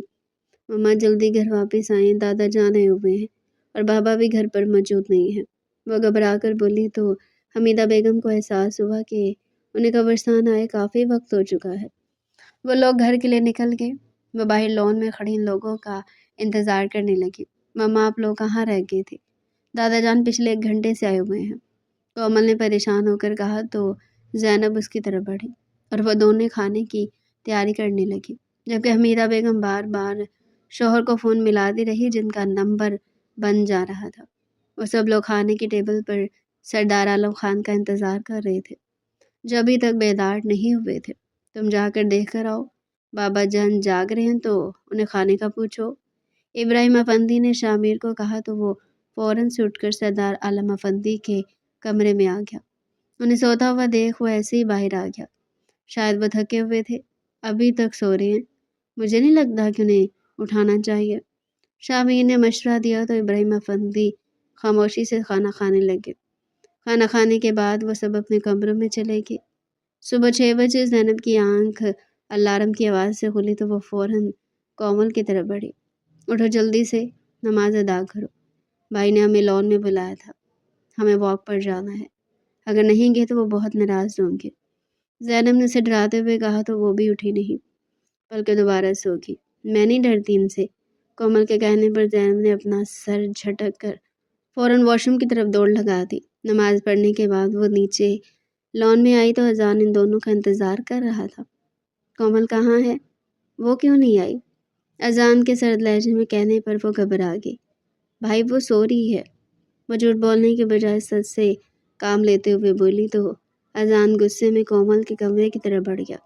مما جلدی گھر واپس آئیں، دادا جان آئے ہوئے ہیں اور بابا بھی گھر پر موجود نہیں ہیں۔ وہ گھبرا کر بولی تو حمیدہ بیگم کو احساس ہوا کہ انہیں قبرستان آئے کافی وقت ہو چکا ہے۔ وہ لوگ گھر کے لیے نکل گئے۔ وہ باہر لان میں کھڑی ان لوگوں کا انتظار کرنے لگی۔ مما، آپ لوگ کہاں رہ گئے تھے؟ دادا جان پچھلے 1 گھنٹے سے آئے ہوئے ہیں، کومل نے پریشان ہو کر کہا تو زینب اس کی طرف بڑھی اور وہ دونوں کھانے کی تیاری کرنے لگی، جبکہ حمیدہ بیگم بار بار شوہر کو فون ملاتی رہی جن کا نمبر بند جا رہا تھا۔ وہ سب لوگ کھانے کی ٹیبل پر سردار عالم خان کا انتظار کر رہے تھے، جو ابھی تک بیدار نہیں ہوئے تھے۔ تم جا کر دیکھ کر آؤ، بابا جان جاگ رہے ہیں تو انہیں کھانے کا پوچھو۔ ابراہیم افندی نے شامیر کو کہا تو وہ فوراً سے اٹھ کر سردار عالم افندی کے کمرے میں آ گیا۔ انہیں سوتا ہوا دیکھ وہ ایسے ہی باہر آ گیا۔ شاید وہ تھکے ہوئے تھے، ابھی تک سو رہے ہیں، مجھے نہیں لگتا کہ انہیں اٹھانا چاہیے۔ شامیر نے مشورہ دیا تو ابراہیم افندی خاموشی سے کھانا کھانے لگے۔ کھانا کھانے کے بعد وہ سب اپنے کمروں میں چلے گئے۔ صبح 6 بجے زینب کی آنکھ الارم کی آواز سے کھلی تو وہ فوراً کومل کی طرف بڑھی۔ اٹھو جلدی سے، نماز ادا کرو، بھائی نے ہمیں لان میں بلایا تھا، ہمیں واک پر جانا ہے، اگر نہیں گئے تو وہ بہت ناراض ہوں گے۔ زینب نے اسے ڈراتے ہوئے کہا تو وہ بھی اٹھی نہیں بلکہ دوبارہ سو گئی۔ میں نہیں ڈرتی ان سے۔ کومل کے کہنے پر زینب نے اپنا سر جھٹک کر فوراً واش روم کی طرف دوڑ لگا دی۔ نماز پڑھنے کے بعد وہ نیچے لان میں آئی تو اذان ان دونوں کا انتظار کر رہا تھا۔ کومل کہاں ہے؟ وہ کیوں نہیں آئی؟ اذان کے سرد لہجے میں کہنے پر وہ گھبرا گئی۔ بھائی وہ سو رہی ہے، وہ جھوٹ بولنے کے بجائے سچ سے کام لیتے ہوئے بولی تو اذان غصے میں کومل کے کمرے کی طرف بڑھ گیا۔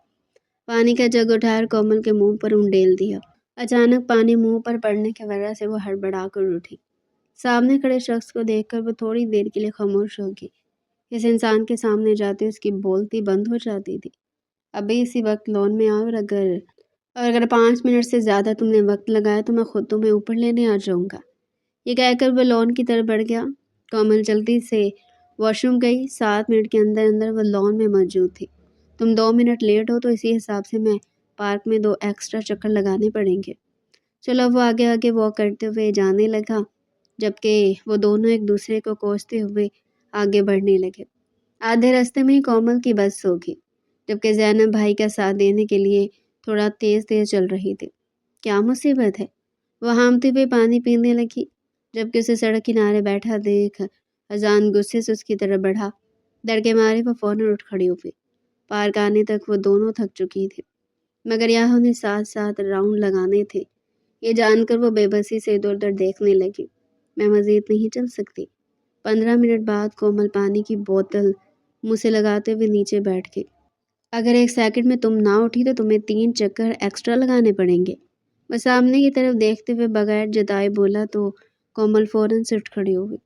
پانی کا جگ اٹھا کر کومل کے منہ پر انڈیل دیا۔ اچانک پانی منہ پر پڑنے کی وجہ سے وہ ہڑبڑا کر اٹھی۔ سامنے کھڑے شخص کو دیکھ کر وہ تھوڑی دیر کے لیے خاموش ہو گئی۔ اس انسان کے سامنے جاتے اس کی بولتی بند ہو جاتی تھی۔ ابھی اسی وقت لان میں آؤ، اور اگر 5 منٹ سے زیادہ تم نے وقت لگایا تو میں خود تمہیں اوپر لینے آ جاؤں گا۔ یہ کہہ کر وہ لان کی طرف بڑھ گیا۔ کومل جلدی سے واش روم گئی۔ 7 منٹ کے اندر اندر وہ لان میں موجود تھی۔ تم 2 منٹ لیٹ ہو تو اسی حساب سے میں پارک میں 2 ایکسٹرا چکر لگانے پڑیں گے۔ چلو وہ آگے آگے واک کرتے ہوئے جانے لگا جبکہ وہ دونوں ایک دوسرے کو کوستے ہوئے آگے بڑھنے لگے۔ آدھے راستے میں ہی کومل کی بس سو گئی جبکہ زینب بھائی کا ساتھ دینے کے لیے تھوڑا تیز تیز چل رہی تھی۔ کیا مصیبت ہے؟ وہ ہامتے ہوئے پانی پینے لگی جبکہ اسے سڑک کنارے بیٹھا دیکھ اذان غصے سے اس کی طرف بڑھا۔ ڈر کے مارے وہ فوراً اٹھ کھڑی ہوئی۔ پارک آنے تک وہ دونوں تھک چکی تھی مگر یہاں انہیں ساتھ ساتھ راؤنڈ لگانے تھے۔ یہ جان کر وہ بے بسی سے ادھر ادھر دیکھنے لگی۔ میں مزید نہیں چل سکتی۔ 15 منٹ بعد کومل پانی کی بوتل منہ سے لگاتے ہوئے نیچے بیٹھ گئی۔ اگر 1 سیکنڈ میں تم نہ اٹھی تو تمہیں 3 چکر ایکسٹرا لگانے پڑیں گے۔ وہ سامنے کی طرف دیکھتے ہوئے بغیر جتائے بولا تو کومل فوراً سے اٹھ کھڑی ہو گئی۔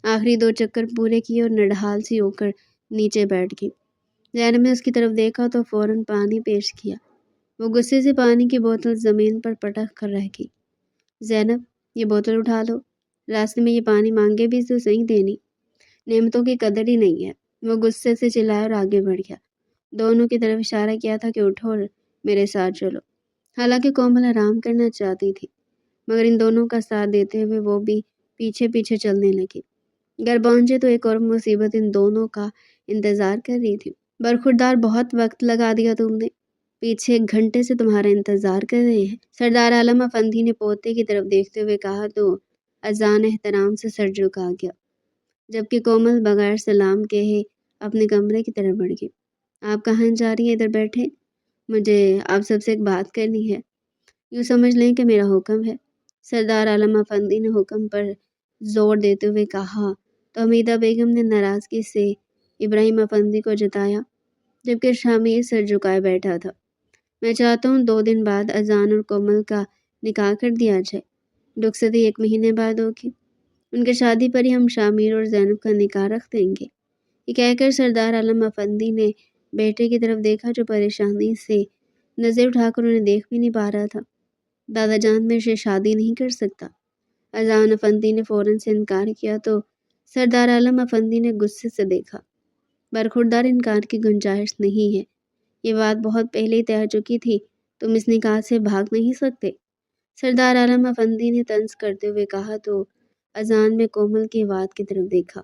آخری 2 چکر پورے کیے اور نڈھال سی ہو کر نیچے بیٹھ گئی۔ زینب نے اس کی طرف دیکھا تو فوراً پانی پیش کیا۔ وہ غصے سے پانی کی بوتل زمین پر پٹک کر رہ گئی۔ زینب یہ بوتل اٹھا لو، راستے میں یہ پانی مانگے بھی تو صحیح دینی، نعمتوں کی قدر ہی نہیں ہے۔ وہ غصے سے چلایا اور آگے بڑھ گیا۔ دونوں کی طرف اشارہ کیا تھا کہ اٹھو اور میرے ساتھ چلو۔ حالانکہ کومل آرام کرنا چاہتی تھی مگر ان دونوں کا ساتھ دیتے ہوئے وہ بھی پیچھے پیچھے چلنے لگی۔ گھر پہنچے تو ایک اور مصیبت ان دونوں کا انتظار کر رہی تھی۔ برخوردار بہت وقت لگا دیا تم نے، پیچھے 1 گھنٹے سے تمہارا انتظار کر رہے ہیں، سردار عالم افندی نے پوتے کی طرف دیکھتے ہوئے کہا تو اذان احترام سے سر جھکا گیا جبکہ کومل بغیر سلام کہے اپنے کمرے کی طرف بڑھ گئی۔ آپ کہاں جا رہی ہیں؟ ادھر بیٹھے، مجھے آپ سب سے ایک بات کرنی ہے۔ یوں سمجھ لیں کہ میرا حکم ہے، سردار عالم افندی نے حکم پر زور دیتے ہوئے کہا تو حمیدہ بیگم نے ناراضگی سے ابراہیم افندی کو جتایا جبکہ شامیر سر جھکائے بیٹھا تھا۔ میں چاہتا ہوں 2 دن بعد اذان اور کومل کا نکاح کر دیا جائے، رخصتی 1 مہینے بعد ہوگی، ان کے شادی پر ہی ہم شامیر اور زینب کا نکاح رکھ دیں گے۔ یہ کہہ کر سردار عالم افندی نے بیٹے کی طرف دیکھا جو پریشانی سے نظر اٹھا کر انہیں دیکھ بھی نہیں پا رہا تھا۔ دادا جان میں سے شادی نہیں کر سکتا۔ اذان افندی نے فوراً سے انکار کیا تو سردار عالم افندی نے غصے سے دیکھا۔ برخوردار انکار کی گنجائش نہیں ہے، یہ بات بہت پہلے ہی طے ہو چکی تھی، تم اس نکاح سے بھاگ نہیں سکتے، سردار عالم افندی نے طنز کرتے ہوئے کہا تو اذان میں کومل کی بات کی طرف دیکھا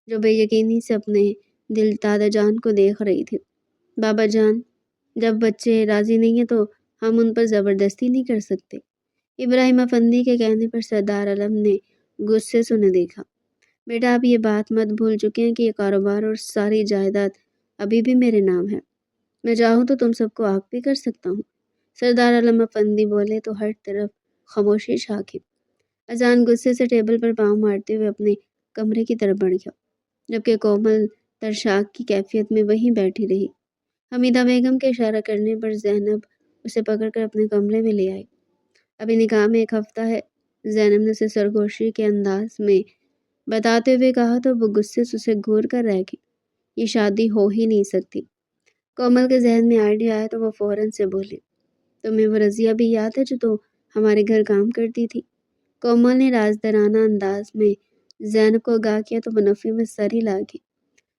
جو بے یقینی سے اپنے دل دادا جان کو دیکھ رہی تھی۔ بابا جان، جب بچے راضی نہیں ہیں تو ہم ان پر زبردستی نہیں کر سکتے۔ ابراہیم افندی کے کہنے پر سردار عالم نے غصے سے انہیں دیکھا۔ بیٹا آپ یہ بات مت بھول چکے ہیں کہ یہ کاروبار اور ساری جائیداد ابھی بھی میرے نام ہے، میں چاہوں تو تم سب کو آگ بھی کر سکتا ہوں۔ سردار عالم افندی بولے تو ہر طرف خاموشی چھا گئی۔ اذان غصے سے ٹیبل پر پاؤں مارتے ہوئے اپنے کمرے کی طرف بڑھ گیا جبکہ کومل ترشاک کی کیفیت میں وہیں بیٹھی رہی۔ حمیدہ بیگم کے اشارہ کرنے پر زینب اسے پکڑ کر اپنے کمرے میں لے آئی۔ ابھی نکاح میں 1 ہفتہ ہے، زینب نے اسے سرگوشی کے انداز میں بتاتے ہوئے کہا تو وہ غصے سے اسے گھور کر رہ گئی۔ یہ شادی ہو ہی نہیں سکتی۔ کومل کے ذہن میں آئیڈیا آیا تو وہ فوراً سے بولی، تمہیں وہ رضیہ بھی یاد ہے جو تو ہمارے گھر کام کرتی تھی؟ کومل نے رازدارانہ انداز میں زینب کو آگاہ کیا تو وہ نفی میں سر ہلا گئی۔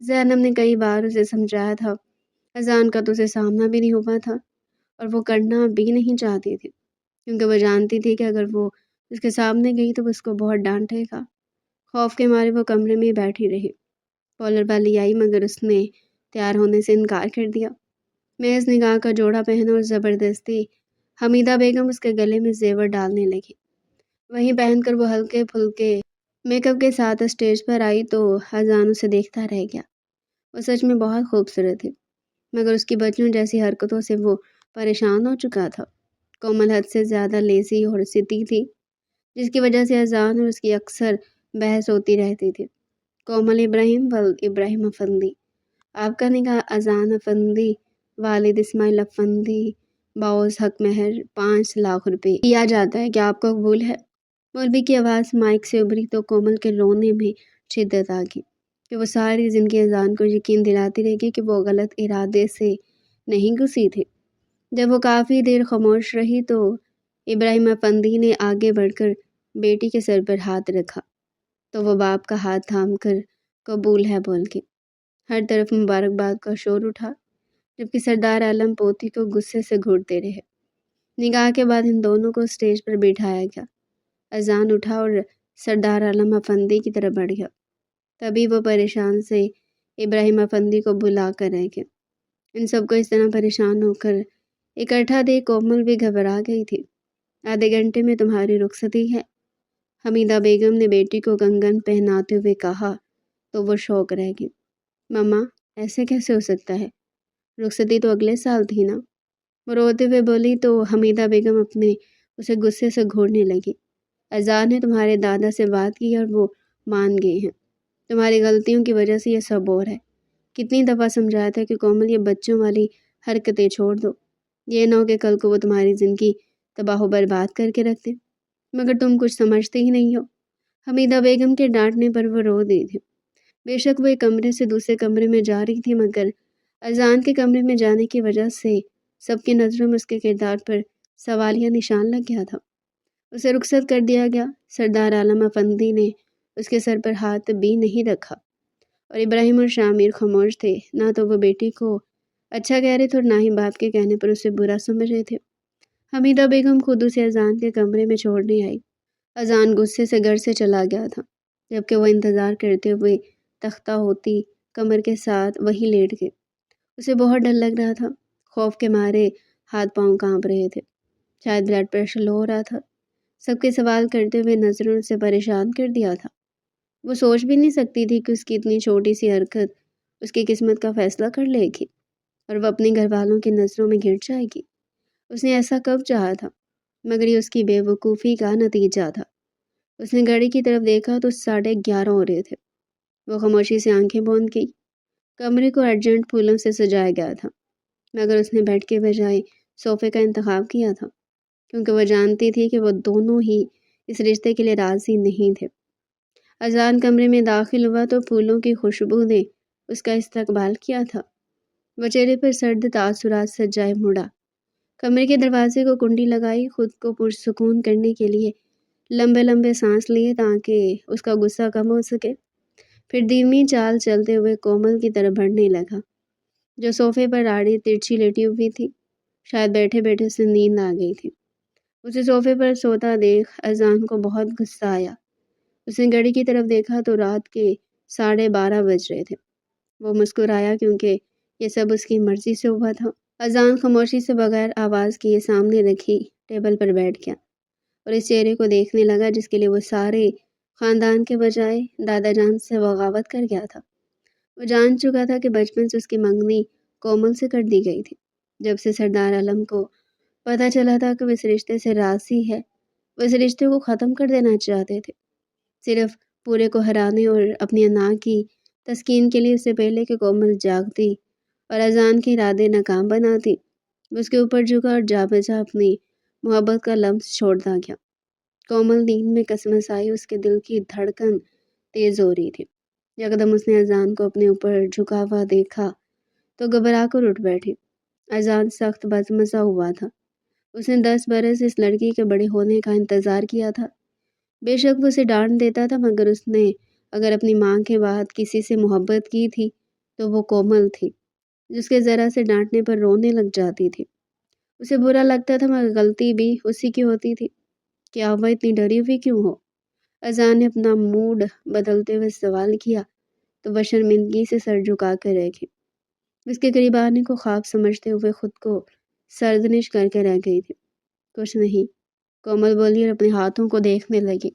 زینب نے کئی بار اسے سمجھایا تھا، اذان کا تو اسے سامنا بھی نہیں ہوا تھا اور وہ کرنا بھی نہیں چاہتی تھی، کیونکہ وہ جانتی تھی کہ اگر وہ اس کے سامنے گئی تو وہ اس کو بہت ڈانٹے گا۔ خوف کے مارے وہ کمرے میں ہی بیٹھی رہی۔ پارلر والی آئی مگر اس نے تیار ہونے سے انکار کر دیا۔ محض نگاہ کا جوڑا پہنا اور زبردستی حمیدہ بیگم اس کے گلے میں زیور ڈالنے لگی۔ وہیں پہن کر وہ ہلکے پھلکے میک اپ کے ساتھ اسٹیج پر آئی تو اذان اسے دیکھتا رہ گیا۔ وہ سچ میں بہت خوبصورت تھی، مگر اس کی بچوں جیسی حرکتوں سے وہ پریشان ہو چکا تھا۔ کومل حد سے زیادہ لیزی اور ستی تھی، جس کی وجہ سے اذان اور اس کی اکثر بحث ہوتی رہتی تھی۔ کومل ابراہیم ولد ابراہیم افندی، آپ کا نکاح اذان افندی والد اسماعیل افندی باؤز حق مہر 5 لاکھ روپے کیا جاتا ہے، کیا آپ کو قبول ہے؟ مولوی کی آواز مائک سے ابھری تو کومل کے رونے میں شدت آ گئی کہ وہ ساری زندگی اذان کو یقین دلاتی رہے گی کہ وہ غلط ارادے سے نہیں گھسی تھی۔ جب وہ کافی دیر خاموش رہی تو ابراہیم افندی نے آگے بڑھ کر بیٹی کے سر پر ہاتھ رکھا تو وہ باپ کا ہاتھ تھام کر قبول ہے بول کے ہر طرف مبارکباد کا شور اٹھا، جبکہ سردار عالم پوتی کو غصے سے گھورتے رہے۔ نکاح کے بعد ان دونوں کو اسٹیج پر بٹھایا گیا۔ اذان اٹھا اور سردار عالم افندی کی طرف بڑھ گیا۔ تبھی وہ پریشان سے ابراہیم افندی کو بلا کر رہ گئے۔ ان سب کو اس طرح پریشان ہو کر اکٹھا دیکھ کومل بھی گھبرا گئی تھی۔ آدھے گھنٹے میں تمہاری رخصتی ہے، حمیدہ بیگم نے بیٹی کو کنگن پہناتے ہوئے کہا تو وہ شوق رہ گئی۔ مما، ایسے کیسے ہو سکتا ہے؟ رخصتی تو اگلے سال تھی نا؟ وہ روتے ہوئے بولی تو حمیدہ بیگم اسے غصے سے گھورنے لگی۔ اذان نے تمہارے دادا سے بات کی اور وہ مان گئے ہیں۔ تمہاری غلطیوں کی وجہ سے یہ سب ہو رہا ہے۔ کتنی دفعہ سمجھایا تھا کہ کومل یہ بچوں والی حرکتیں چھوڑ دو، یہ نہ ہو کہ کل کو وہ تمہاری زندگی تباہ و برباد کر کے رکھ دے، مگر تم کچھ سمجھتے ہی نہیں ہو۔ حمیدہ بیگم کے ڈانٹنے پر وہ رو دی تھی۔ بے شک وہ ایک کمرے سے دوسرے کمرے میں جا رہی تھی، مگر اذان کے کمرے میں جانے کی وجہ سے سب کی نظروں میں اس کے کردار پر سوالیہ نشان لگ گیا تھا۔ اسے رخصت کر دیا گیا۔ سردار عالم افندی نے اس کے سر پر ہاتھ بھی نہیں رکھا اور ابراہیم اور شامیر خاموش تھے، نہ تو وہ بیٹی کو اچھا کہہ رہے تھے اور نہ ہی باپ کے کہنے پر اسے برا سمجھ رہے تھے۔ حمیدہ بیگم خود اسے اذان کے کمرے میں چھوڑنے آئی۔ اذان غصے سے گھر سے چلا گیا تھا، جبکہ وہ انتظار کرتے ہوئے تختہ ہوتی کمر کے ساتھ وہیں لیٹ گئے۔ اسے بہت ڈر لگ رہا تھا، خوف کے مارے ہاتھ پاؤں کانپ رہے تھے، شاید بلڈ پریشر لو ہو رہا تھا۔ سب کے سوال کرتے ہوئے نظروں سے پریشان کر دیا تھا۔ وہ سوچ بھی نہیں سکتی تھی کہ اس کی اتنی چھوٹی سی حرکت اس کی قسمت کا فیصلہ کر لے گی اور وہ اپنے گھر والوں کی نظروں میں گر جائے گی۔ اس نے ایسا کب چاہا تھا، مگر یہ اس کی بے وقوفی کا نتیجہ تھا۔ اس نے گھڑی کی طرف دیکھا تو 11:30 ہو رہے تھے۔ وہ خاموشی سے آنکھیں بوند کی۔ کمرے کو ارجنٹ پھولوں سے سجایا گیا تھا، مگر اس نے بیڈ کے بجائے صوفے کا انتخاب کیا تھا، کیونکہ وہ جانتی تھی کہ وہ دونوں ہی اس رشتے کے لیے راضی نہیں تھے۔ اذان کمرے میں داخل ہوا تو پھولوں کی خوشبو نے اس کا استقبال کیا تھا۔ وہ چہرے پر سرد تاثرات سجائے مڑا، کمرے کے دروازے کو کنڈی لگائی، خود کو پرسکون کرنے کے لیے لمبے لمبے سانس لیے تاکہ اس کا غصہ کم ہو سکے۔ پھر دھیمی چال چلتے ہوئے کومل کی طرف بڑھنے لگا، جو صوفے پر آڑی ترچھی لیٹی ہوئی تھی۔ شاید بیٹھے بیٹھے اسے نیند آ گئی تھی۔ اسے صوفے پر سوتا دیکھ اذان کو بہت غصہ آیا۔ اس نے گھڑی کی طرف دیکھا تو رات کے 12:30 بج رہے تھے۔ وہ مسکرایا کیونکہ یہ سب اس کی مرضی سے ہوا تھا۔ اذان خاموشی سے بغیر آواز کیے سامنے رکھی ٹیبل پر بیٹھ گیا اور اس چہرے کو دیکھنے لگا جس کے لیے وہ سارے خاندان کے بجائے دادا جان سے بغاوت کر گیا تھا۔ وہ جان چکا تھا کہ بچپن سے اس کی منگنی کومل سے کر دی گئی تھی۔ جب سے سردار عالم کو پتہ چلا تھا کہ وہ اس رشتے سے راضی ہے، وہ اس رشتے کو ختم کر دینا چاہتے تھے، صرف پورے کو ہرانے اور اپنی انا کی تسکین کے لیے۔ اس سے پہلے کہ کومل جاگتی اور اذان کے ارادے ناکام بناتی، وہ اس کے اوپر جھکا اور جا بجا اپنی محبت کا لمس چھوڑتا گیا۔ کومل نیند میں کسمس آئی، اس کے دل کی دھڑکن تیز ہو رہی تھی۔ یکدم اس نے اذان کو اپنے اوپر جھکا ہوا دیکھا تو گھبرا کر اٹھ بیٹھی۔ اذان سخت بدمزہ ہوا تھا۔ اس نے 10 برس اس لڑکی کے بڑے ہونے کا انتظار کیا تھا۔ بے شک وہ اسے ڈانٹ دیتا تھا، مگر اس نے اگر اپنی ماں کے بعد کسی سے محبت کی تھی تو وہ کومل تھی، جس کے ذرا سے ڈانٹنے پر رونے لگ جاتی تھی۔ اسے برا لگتا تھا مگر غلطی بھی اسی کی ہوتی تھی کہ وہ اتنی ڈری ہوئی کیوں ہو۔ اذان نے اپنا موڈ بدلتے ہوئے سوال کیا تو وہ شرمندگی سے سر جھکا کر رہ گئی۔ اس کے قریب آنے کو خواب سمجھتے ہوئے خود کو سرزنش کر کے رہ گئی تھی۔ کچھ نہیں، کومل بولی اور اپنے ہاتھوں کو دیکھنے لگی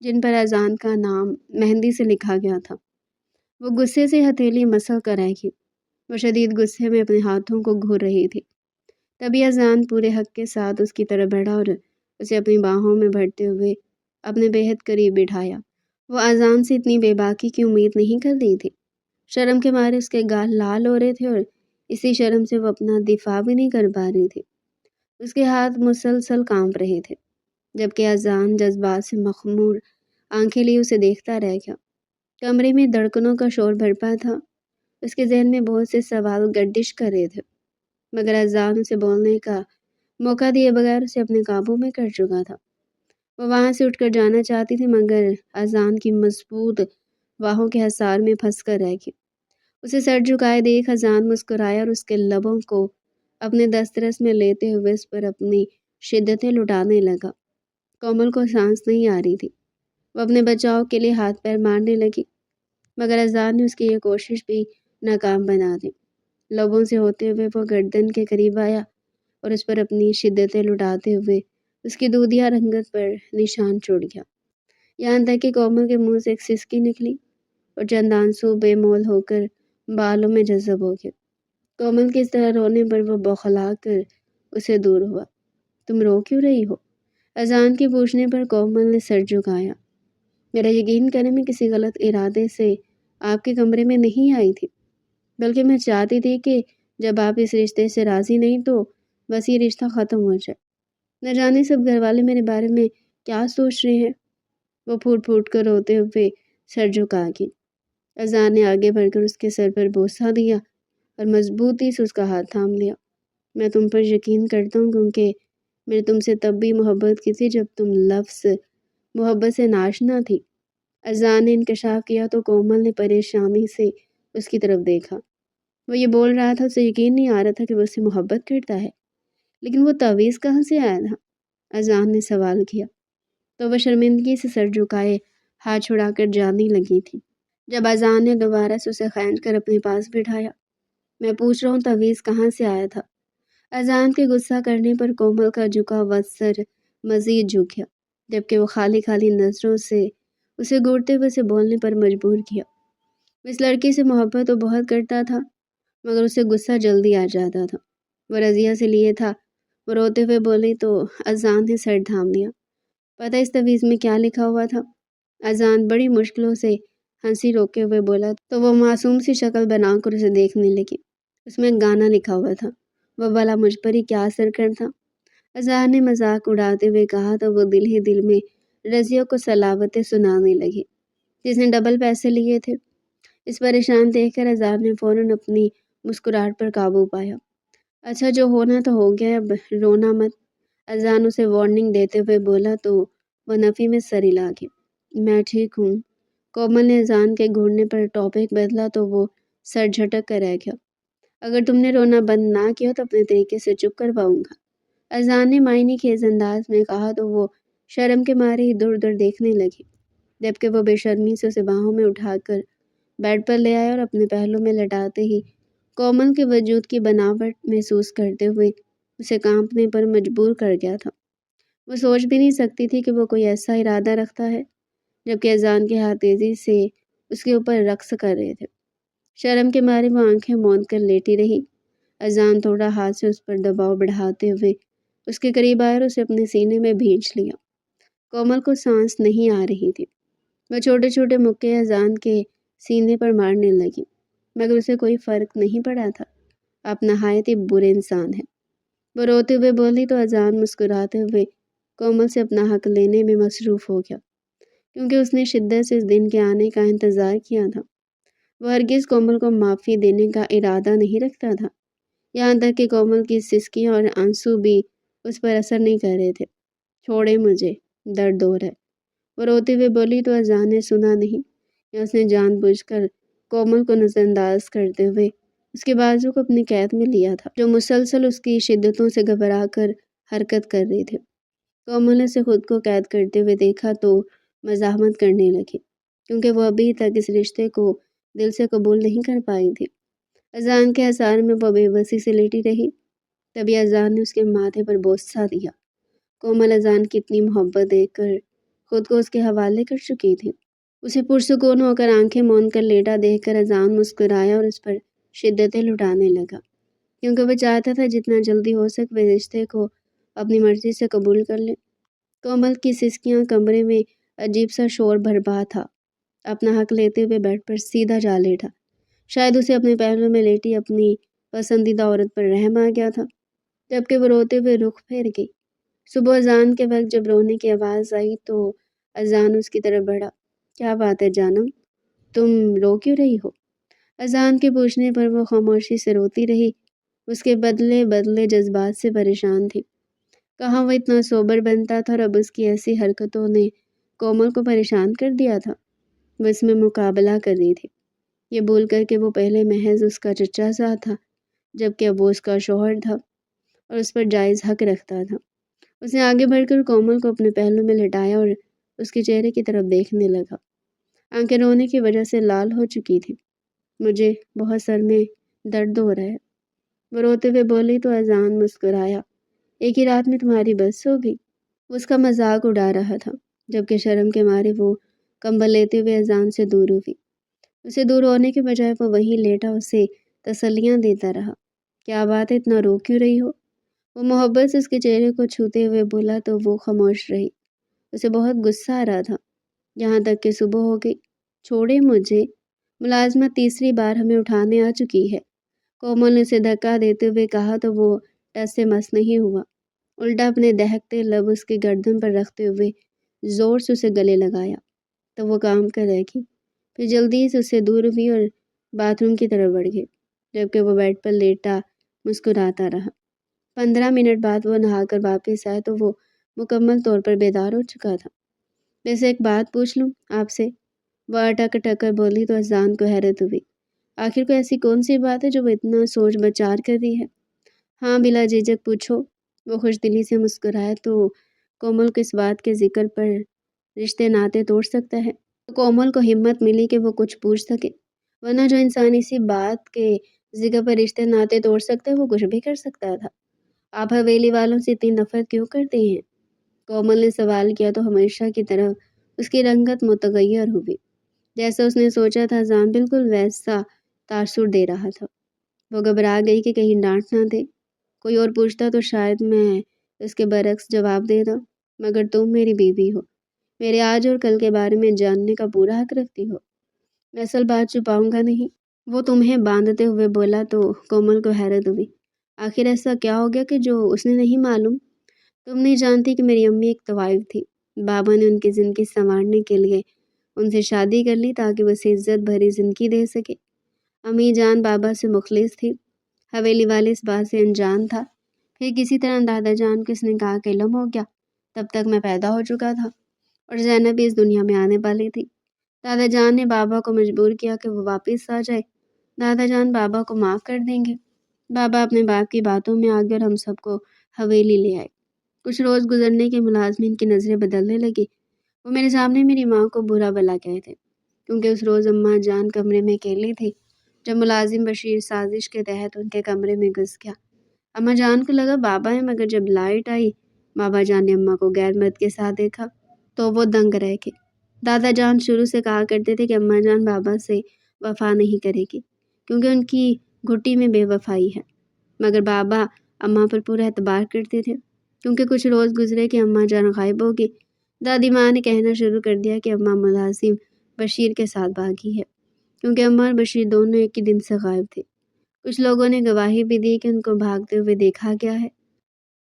جن پر اذان کا نام مہندی سے لکھا گیا تھا۔ وہ غصے سے ہتھیلی مسل کر رہ گئی۔ وہ شدید غصے میں اپنے ہاتھوں کو گھور رہی تھی۔ تبھی اذان پورے حق کے ساتھ اس کی طرف بڑھا اور اسے اپنی باہوں میں بھرتے ہوئے اپنے بے حد قریب بٹھایا۔ وہ اذان سے اتنی بے باکی کی امید نہیں کر رہی تھی۔ شرم کے مارے اس کے گال لال ہو رہے تھے اور اسی شرم سے وہ اپنا دفاع بھی نہیں کر پا رہی تھی۔ اس کے ہاتھ مسلسل کانپ رہے تھے، جبکہ اذان جذبات سے مخمور آنکھیں لیے اسے دیکھتا رہ گیا۔ کمرے میں دھڑکنوں کا شور بھرپا تھا۔ اس کے ذہن میں بہت سے سوال گردش کر رہے تھے، مگر اذان اسے بولنے کا موقع دیے بغیر اسے اپنے قابو میں کر چکا تھا۔ وہ وہاں سے اٹھ کر جانا چاہتی تھی مگر اذان کی مضبوط باہوں کے حصار میں پھنس کر رہ گئی۔ اسے سر جھکائے دیکھ اذان مسکرایا اور اس کے لبوں کو اپنے دسترس میں لیتے ہوئے اس پر اپنی شدتیں لٹانے لگا۔ کومل کو سانس نہیں آ رہی تھی۔ وہ اپنے بچاؤ کے لیے ہاتھ پیر مارنے لگی مگر اذان نے اس کی یہ کوشش بھی ناکام بنا دی۔ لبوں سے ہوتے ہوئے وہ گردن کے قریب آیا اور اس پر اپنی شدتیں لٹاتے ہوئے اس کی دودھیا رنگت پر نشان چھوڑ گیا، یہاں تک کہ کومل کے منہ سے ایک سسکی نکلی اور چند آنسو بے مول ہو کر بالوں میں جذب ہو گئے۔ کومل کی اس طرح رونے پر وہ بوکھلا کر اسے دور ہوا۔ تم رو کیوں رہی ہو؟ اذان کے پوچھنے پر کومل نے سر جھکایا۔ میرا یقین کریں میں کسی غلط ارادے سے آپ کے کمرے میں نہیں آئی تھی، بلکہ میں چاہتی تھی کہ جب آپ اس رشتے سے راضی نہیں تو بس یہ رشتہ ختم ہو جائے۔ نہ جانے سب گھر والے میرے بارے میں کیا سوچ رہے ہیں۔ وہ پھوٹ پھوٹ کر روتے ہوئے سر جھکا گئی۔ اذان نے آگے بڑھ کر اس کے سر پر بوسہ دیا اور مضبوطی سے اس کا ہاتھ تھام لیا۔ میں تم پر یقین کرتا ہوں کیونکہ میں نے تم سے تب بھی محبت کی تھی جب تم لفظ محبت سے ناشنا تھی۔ اذان نے انکشاف کیا تو کومل نے پریشانی سے اس کی طرف دیکھا۔ وہ یہ بول رہا تھا، اسے یقین نہیں آ رہا تھا کہ وہ اس سے محبت کرتا ہے، لیکن وہ تعویذ کہاں سے آیا تھا؟ اذان نے سوال کیا تو وہ شرمندگی سے سر جھکائے ہاتھ چھڑا کر جانے لگی تھی جب اذان نے دوبارہ سے اسے کھینچ کر اپنے پاس بٹھایا۔ میں پوچھ رہا ہوں تعویذ کہاں سے آیا تھا؟ اذان کے غصہ کرنے پر کومل کا جھکا ہوا سر مزید جھک گیا، جبکہ وہ خالی خالی نظروں سے اسے گھورتے ہوئے اسے بولنے پر مجبور کیا۔ اس لڑکی سے محبت تو بہت کرتا تھا مگر اسے غصہ جلدی آ جاتا تھا۔ وہ رضیہ سے لیے تھا۔ وہ روتے ہوئے بولی تو اذان نے سر تھام لیا۔ پتہ اس تعویذ میں کیا لکھا ہوا تھا؟ اذان بڑی مشکلوں سے ہنسی روکے ہوئے بولا تو وہ معصوم سی شکل بنا کر اسے دیکھنے لگی۔ اس میں ایک گانا لکھا ہوا تھا، وہ بھلا مجھ پر ہی کیا اثر کرتا؟ اذان نے مذاق اڑاتے ہوئے کہا تو وہ دل ہی دل میں رضیہ کو صلاوتیں سنانے لگی جس نے ڈبل پیسے لیے تھے۔ اس پریشان دیکھ کر اذان نے فوراً اپنی مسکراہٹ پر قابو پایا۔ اچھا جو ہونا تو ہو گیا، اب رونا مت، اذان اسے وارننگ دیتے ہوئے بولا تو وہ نفی میں سر ہلا گئی۔ میں ٹھیک ہوں۔ کومل نے اذان کے گھورنے پر ٹاپک بدلا تو وہ سر جھٹک کر رہ گیا۔ اگر تم نے رونا بند نہ کیا تو اپنے طریقے سے چپ کرواؤں گا، اذان نے معنی خیز انداز میں کہا تو وہ شرم کے مارے ہی دور دور دیکھنے لگی، جبکہ وہ بے شرمی سے اسے باہوں میں اٹھا کر بیڈ پر لے آیا اور اپنے پہلو میں لٹاتے ہی کومل کے وجود کی بناوٹ محسوس کرتے ہوئے اسے کانپنے پر مجبور کر گیا تھا۔ وہ سوچ بھی نہیں سکتی تھی کہ وہ کوئی ایسا ارادہ رکھتا ہے، جبکہ اذان کے ہاتھ تیزی سے اس کے اوپر رقص کر رہے تھے۔ شرم کے مارے وہ آنکھیں موند کر لیٹی رہی۔ اذان تھوڑا ہاتھ سے اس پر دباؤ بڑھاتے ہوئے اس کے قریب آیا اور اسے اپنے سینے میں بھینچ لیا۔ کومل کو سانس نہیں آ رہی تھی۔ وہ چھوٹے چھوٹے مکے اذان کے سینے پر مارنے لگی مگر اسے کوئی فرق نہیں پڑا تھا۔ آپ نہایت ہی برے انسان ہیں، وہ روتے ہوئے بولی تو اذان مسکراتے ہوئے کومل سے اپنا حق لینے میں مصروف ہو گیا، کیونکہ اس نے شدت سے اس دن کے آنے کا انتظار کیا تھا۔ وہ ہرگز کومل کو معافی دینے کا ارادہ نہیں رکھتا تھا، یہاں تک کہ کومل کی سسکیاں اور آنسو بھی اس پر اثر نہیں کر رہے تھے۔ چھوڑے مجھے، درد ہو رہا ہے، وہ روتے ہوئے بولی تو اذان نے سنا نہیں یا اس نے جان بوجھ کر کومل کو نظر انداز کرتے ہوئے اس کے بازو کو اپنی قید میں لیا تھا، جو مسلسل اس کی شدتوں سے گھبرا کر حرکت کر رہے تھے۔ کومل نے اسے خود کو قید کرتے ہوئے دیکھا تو مزاحمت کرنے لگی، کیونکہ وہ ابھی تک اس رشتے کو دل سے قبول نہیں کر پائی تھی۔ اذان کے اثار میں وہ بے بسی سے لیٹی رہی، تبھی اذان نے اس کے ماتھے پر بوسہ دیا۔ کومل اذان کی اتنی محبت دیکھ کر خود کو اس کے حوالے کر چکی تھی۔ اسے پرسکون ہو کر آنکھیں موند کر لیٹا دیکھ کر اذان مسکرایا اور اس پر شدتیں لٹانے لگا، کیونکہ وہ چاہتا تھا جتنا جلدی ہو سکے وہ رشتے کو اپنی مرضی سے قبول کر لے۔ کومل کی سسکیاں کمرے میں عجیب سا شور برپا تھا۔ اپنا حق لیتے ہوئے بیڈ پر سیدھا جا لیٹا۔ شاید اسے اپنے پہلو میں لیٹی اپنی پسندیدہ عورت پر رحم آ گیا تھا، جبکہ وہ روتے ہوئے رخ پھیر گئی۔ صبح اذان کے وقت جب رونے کی آواز آئی تو اذان اس کی طرف بڑھا۔ کیا بات ہے جانم، تم رو کیوں رہی ہو؟ اذان کے پوچھنے پر وہ خاموشی سے روتی رہی، اس کے بدلے بدلے جذبات سے پریشان تھی۔ کہاں وہ اتنا سوبر بنتا تھا اور اب اس کی ایسی حرکتوں نے کومل کو پریشان کر دیا تھا۔ وہ اس میں مقابلہ کر رہی تھی، یہ بول کر کہ وہ پہلے محض اس کا چچا سا تھا، جبکہ اب وہ اس کا شوہر تھا اور اس پر جائز حق رکھتا تھا۔ اس نے آگے بڑھ کر کومل کو اپنے پہلو میں لٹایا اور اس کے چہرے کی طرف دیکھنے لگا۔ آنکھیں رونے کی وجہ سے لال ہو چکی تھی۔ مجھے بہت سر میں درد ہو رہا ہے، وہ روتے ہوئے بولی تو اذان مسکرایا۔ ایک ہی رات میں تمہاری بس ہو گئی؟ وہ اس کا مذاق اڑا رہا تھا، جبکہ شرم کے مارے وہ کمبل لیتے ہوئے اذان سے دور ہوئی۔ اسے دور ہونے کے بجائے وہ وہیں لیٹا اسے تسلیاں دیتا رہا۔ کیا بات ہے، اتنا رو کیوں رہی ہو؟ وہ محبت سے اس کے چہرے کو چھوتے ہوئے بولا تو وہ خاموش رہی۔ اسے بہت غصہ آ رہا تھا، یہاں تک کہ صبح ہو گئی۔ چھوڑے مجھے، ملازمت تیسری بار ہمیں اٹھانے آ چکی ہے، کومل نے اسے دھکا دیتے ہوئے کہا تو وہ ٹس سے مس نہیں ہوا، الٹا اپنے دہکتے لب اس کی گردن پر رکھتے ہوئے زور سے اسے گلے لگایا تو وہ کام کر رہ گئی۔ پھر جلدی سے اس سے دور ہوئی اور باتھ روم کی طرف بڑھ گئی، جبکہ وہ بیڈ پر لیٹا مسکراتا رہا۔ 15 منٹ بعد وہ نہا کر واپس آئے تو وہ مکمل طور پر بیدار ہو چکا تھا۔ ویسے ایک بات پوچھ لوں آپ سے؟ وہ اٹک اٹک کر بولی تو اذان کو حیرت ہوئی۔ آخر کو ایسی کون سی بات ہے جو وہ اتنا سوچ بچار کر رہی ہے؟ ہاں بلا جھجک پوچھو، وہ خوش دلی سے مسکرائے تو کومل کو اس بات کے ذکر پر رشتے ناطے توڑ سکتا ہے۔ تو کومل کو ہمت ملی کہ وہ کچھ پوچھ سکے، ورنہ جو انسان اسی بات کے ذکر پر رشتے ناطے توڑ سکتا ہے وہ کچھ بھی کر سکتا تھا۔ آپ حویلی والوں سے اتنی نفرت کیوں کرتے ہیں؟ کومل نے سوال کیا تو ہمیشہ کی طرف اس کی رنگت متغیر ہوئی۔ جیسا اس نے سوچا تھا اذان بالکل ویسا تاثر دے رہا تھا۔ وہ گھبرا گئی کہ کہیں ڈانٹ نہ دے، کوئی اور پوچھتا تو شاید میں اس کے برعکس جواب دیتا، مگر تم میری بیوی ہو، میرے آج اور کل کے بارے میں جاننے کا پورا حق رکھتی ہو، میں اصل بات چھپاؤں گا نہیں، وہ تمہیں باندھتے ہوئے بولا تو کومل کو حیرت ہوئی۔ آخر ایسا کیا ہو گیا کہ جو اس نے نہیں معلوم؟ تم نہیں جانتی کہ میری امی ایک طوائف تھی، بابا نے ان کی زندگی سنوارنے کے لیے ان سے شادی کر لی تاکہ وہ اسے عزت بھری زندگی دے سکے۔ امی جان بابا سے مخلص تھی، حویلی والے اس بات سے انجان تھا۔ پھر کسی طرح دادا جان کو اس نکاح کا علم ہو گیا، تب تک میں پیدا ہو چکا تھا اور زینب بھی اس دنیا میں آنے والی تھی۔ دادا جان نے بابا کو مجبور کیا کہ وہ واپس آ جائے، دادا جان بابا کو معاف کر دیں گے۔ بابا اپنے باپ کی باتوں میں آگے اور ہم سب کو حویلی لے آئے۔ کچھ روز گزرنے کے ملازمین کی نظریں بدلنے لگی، وہ میرے سامنے میری ماں کو برا بھلا کہتے، کیونکہ اس روز اماں جان کمرے میں اکیلی تھی جب ملازم بشیر سازش کے تحت ان کے کمرے میں گھس گیا۔ اماں جان کو لگا بابا ہے، مگر جب لائٹ آئی بابا جان نے اماں کو غیر مرد کے ساتھ دیکھا تو وہ دنگ رہ گئے۔ دادا جان شروع سے کہا کرتے تھے کہ اماں جان بابا سے وفا نہیں کرے گی کیونکہ ان کی گھٹی میں بے وفائی ہے، مگر بابا اماں پر پورا اعتبار کرتے تھے۔ کیونکہ کچھ روز گزرے کہ اماں جان غائب ہو گئی، دادی ماں نے کہنا شروع کر دیا کہ اماں ملازم بشیر کے ساتھ بھاگی ہے، کیونکہ اماں اور بشیر دونوں ایک ہی دن سے غائب تھے۔ کچھ لوگوں نے گواہی بھی دی کہ ان کو بھاگتے ہوئے دیکھا گیا ہے۔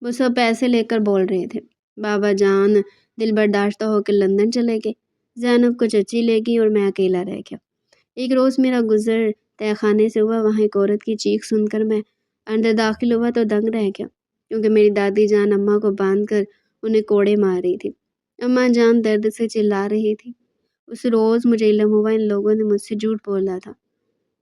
وہ سب پیسے لے کر بول رہے تھے۔ بابا جان دل برداشتہ ہو کے لندن چلے گئے، زینب کو چچی لے گئی اور میں اکیلا رہ گیا۔ ایک روز میرا گزر تہہ خانے سے ہوا، وہاں ایک عورت کی چیخ سن کر میں اندر داخل ہوا تو دنگ رہ گیا، کیونکہ میری دادی جان اماں کو باندھ کر انہیں کوڑے مار رہی تھی۔ اماں جان درد سے چلا رہی تھی۔ اس روز مجھے علم ہوا ان لوگوں نے مجھ سے جھوٹ بولا تھا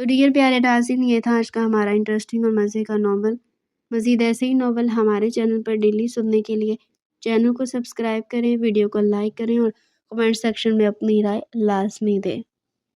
تو ڈیئر پیارے ناظرین، یہ تھا آج کا ہمارا انٹرسٹنگ اور مزے کا ناول۔ مزید ایسے ہی ناول ہمارے چینل پر ڈیلی سننے کے لیے چینل کو سبسکرائب کریں، ویڈیو کو لائک کریں اور کمنٹ سیکشن میں اپنی رائے لازمی دیں۔